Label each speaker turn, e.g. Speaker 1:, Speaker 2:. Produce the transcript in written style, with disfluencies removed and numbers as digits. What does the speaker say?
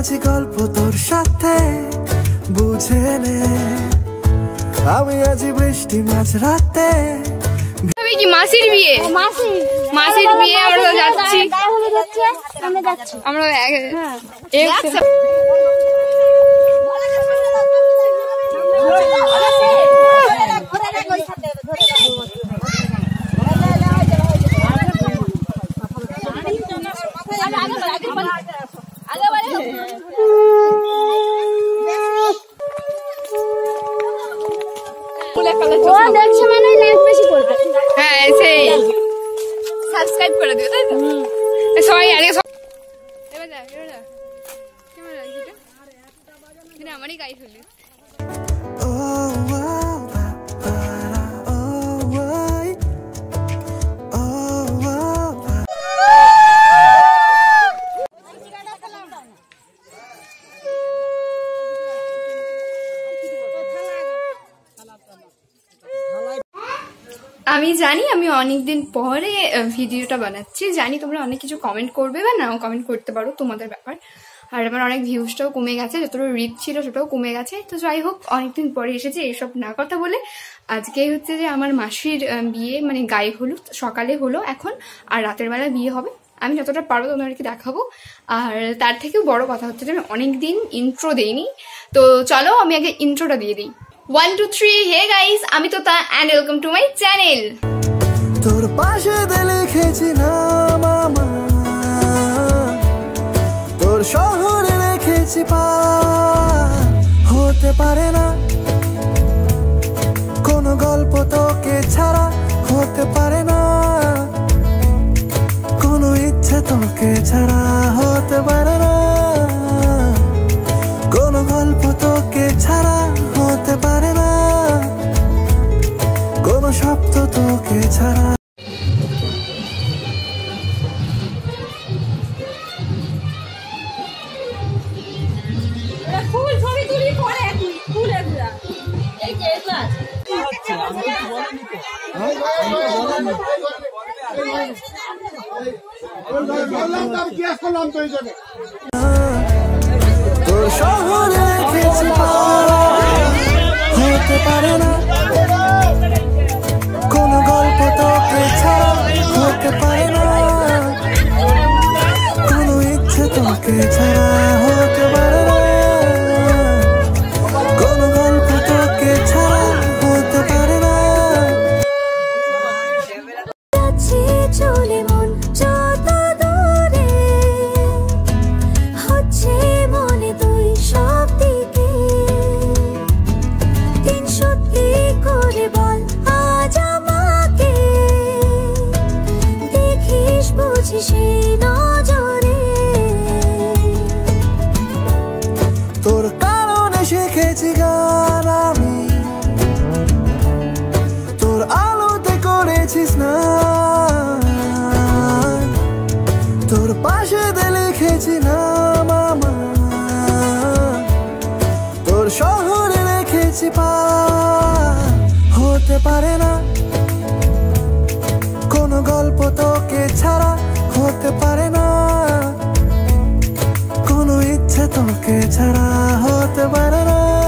Speaker 1: আছি গল্প তোর সাথে বুঝে নে আমি আছি বৃষ্টি মাঝ রাতে
Speaker 2: কি মাসির বিয়ে মাসির বিয়ে আমরা যাচ্ছি আমরা হ্যাঁ সেই সাবস্ক্রাইব করে দিও তাই তো সবাই আগে আমারই গাই হলি আমি জানি আমি অনেকদিন পরে ভিডিওটা বানাচ্ছি জানি তোমরা অনেক কিছু কমেন্ট করবে বা নাও কমেন্ট করতে পারো তোমাদের ব্যাপার আর আমার অনেক ভিউজটাও কমে গেছে যতটা রিচ ছিল সেটাও কমে গেছে তো যাই হোক অনেকদিন পরে এসেছে এইসব না কথা বলে আজকে হচ্ছে যে আমার মাসির বিয়ে মানে গায়ে হলুদ সকালে হলো এখন আর রাতের বেলা বিয়ে হবে আমি যতটা পারবো তোমাদেরকে দেখাবো আর তার থেকেও বড় কথা হচ্ছে যে আমি অনেকদিন ইন্ট্রো দেইনি তো চলো আমি আগে ইন্ট্রোটা দিয়ে দিই 1 2 3 হে গাইস আমি তো তা and welcome to my channel
Speaker 1: তোর পাশে লিখেছি নাম আমার তোর শহরে রেখেছি পার হতে পারে না কোনো গল্প তোকে ছাড়া হতে পারে না কোনো ইচ্ছে তোকে ছাড়া হতে পারে না কোনো গল্প তোকে ছাড়া হতে পারে না কোনো শব্দ তোকে ছাড়া
Speaker 2: ফুল ছবি তুলি পরে ফুল এগুলা এই যে এগুলা
Speaker 1: তোর শহরে রেখেছি হতে পারে না কোনো গল্প তোকে ছাড়া হতে পারে না কোনো ইচ্ছে তোকে ছাড়া হতে পারে না কোনো গল্প তোকে ছাড়া হতে পারে না চলে মন যত দূরে হচ্ছে মনে তুই সব দিকে দিন সত্যি করে বল আজ আমাকে দেখিস বুঝি সেই নজরে তোর কারণে শিখেছি গান আমি তোর আলোতে করেছিস না তোর পাশে লিখেছি নাম আমার তোর শহরে রেখেছি পার হতে পারে না কোনো গল্প তোকে ছাড়া হতে পারে না কোনো ইচ্ছে তোকে ছাড়া হতে পারে না